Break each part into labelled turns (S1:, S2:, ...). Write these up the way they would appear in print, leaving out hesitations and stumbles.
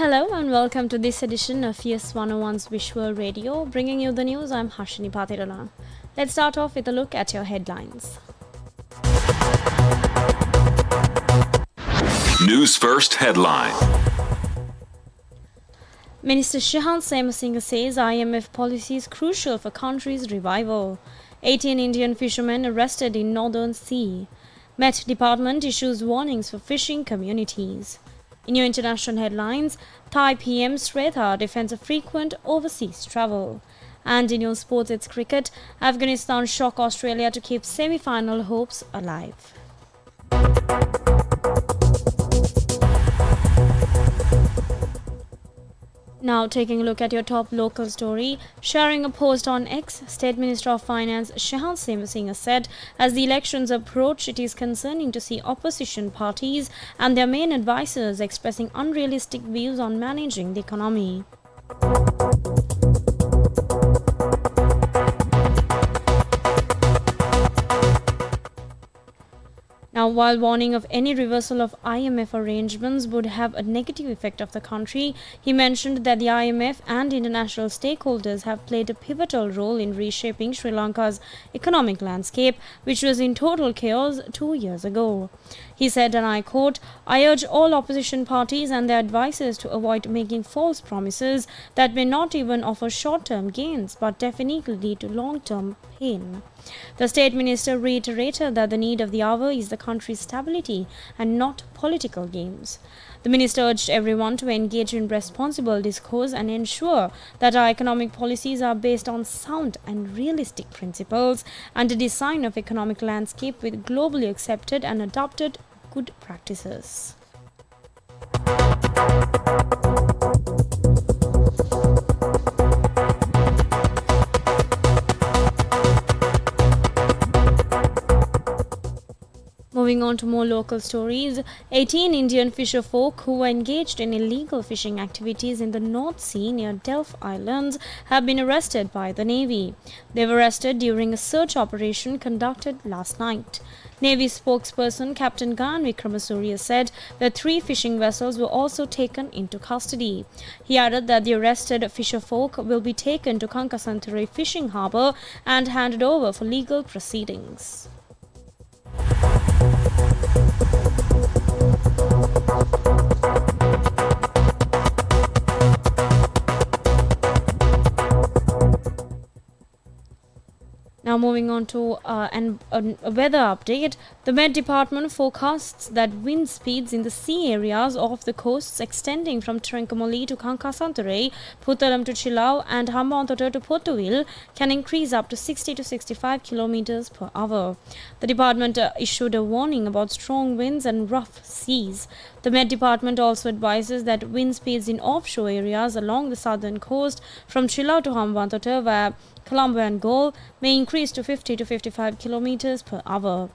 S1: Hello and welcome to this edition of ES 101's Visual Radio. Bringing you the news, I'm Harshini Patirana. Let's start off with a look at your headlines.
S2: News First headline.
S1: Minister Shehan Semasinghe says IMF policy is crucial for country's revival. 18 Indian fishermen arrested in Northern Sea. Met Department issues warnings for fishing communities. In your international headlines, Thai PM Sretha defends a frequent overseas travel. And in your sports, it's cricket. Afghanistan shock Australia to keep semi-final hopes alive. Now taking a look at your top local story, sharing a post on X, State Minister of Finance Shehan Semasinghe said, as the elections approach, it is concerning to see opposition parties and their main advisers expressing unrealistic views on managing the economy. Now, while warning of any reversal of IMF arrangements would have a negative effect of the country, he mentioned that the IMF and international stakeholders have played a pivotal role in reshaping Sri Lanka's economic landscape, which was in total chaos 2 years ago. He said, and I quote, "I urge all opposition parties and their advisers to avoid making false promises that may not even offer short-term gains but definitely lead to long-term pain." The State Minister reiterated that the need of the hour is the country's stability and not political games. The Minister urged everyone to engage in responsible discourse and ensure that our economic policies are based on sound and realistic principles and a design of economic landscape with globally accepted and adopted good practices. Moving on to more local stories, 18 Indian fisher folk who were engaged in illegal fishing activities in the North Sea near Delph Islands have been arrested by the Navy. They were arrested during a search operation conducted last night. Navy spokesperson Captain Gan Vikramasuriya said that 3 fishing vessels were also taken into custody. He added that the arrested fisher folk will be taken to Kankasantare fishing harbour and handed over for legal proceedings. Now moving on to a weather update, the Met Department forecasts that wind speeds in the sea areas off the coasts extending from Trincomalee to Kankasantare, Puttalam to Chilau and Hambantota to Pottuவில் can increase up to 60 to 65 kilometers per hour. The department issued a warning about strong winds and rough seas. The Met Department also advises that wind speeds in offshore areas along the southern coast from Chilau to Hambantota via Colombo and Galle may increase to 50 to 55 kilometers per hour.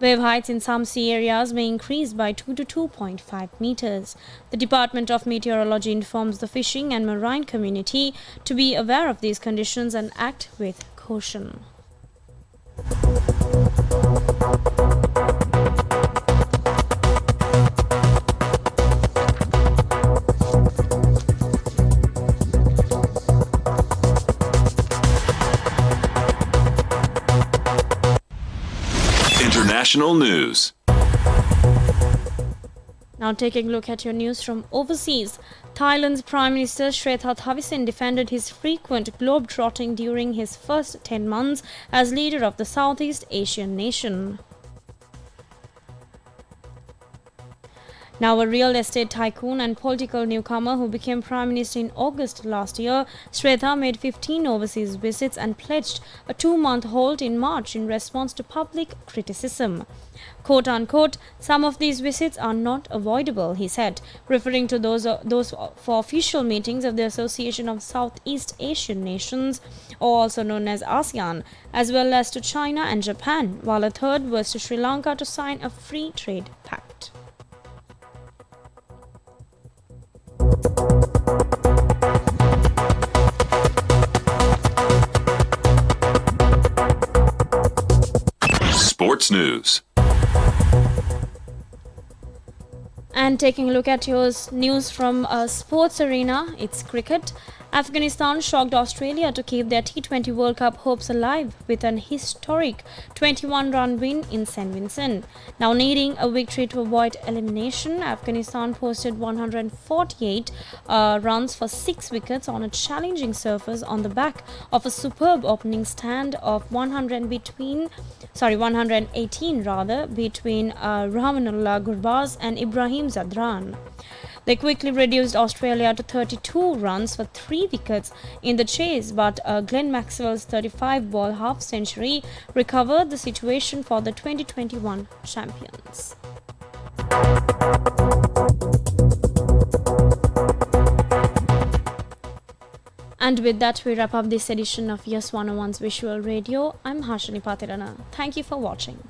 S1: Wave heights in some sea areas may increase by 2 to 2.5 meters. The Department of Meteorology informs the fishing and marine community to be aware of these conditions and act with caution.
S2: International news.
S1: Now taking a look at your news from overseas, Thailand's Prime Minister Srettha Thavisin defended his frequent globe-trotting during his first 10 months as leader of the Southeast Asian nation. Now a real estate tycoon and political newcomer who became Prime Minister in August last year, Srettha made 15 overseas visits and pledged a 2-month halt in March in response to public criticism. Quote unquote, "Some of these visits are not avoidable," he said, referring to those for official meetings of the Association of Southeast Asian Nations, or also known as ASEAN, as well as to China and Japan, while a third was to Sri Lanka to sign a free trade pact.
S2: Sports news.
S1: And taking a look at your news from sports arena, it's cricket. Afghanistan shocked Australia to keep their T20 World Cup hopes alive with an historic 21-run win in St. Vincent. Now needing a victory to avoid elimination, Afghanistan posted 148 runs for 6 wickets on a challenging surface on the back of a superb opening stand of 118 between Rahmanullah Gurbaz and Ibrahim Zadran. They quickly reduced Australia to 32 runs for 3 wickets in the chase, but Glenn Maxwell's 35-ball half-century recovered the situation for the 2021 champions. And with that, we wrap up this edition of Yes 101's Visual Radio. I'm Harshini Patirana. Thank you for watching.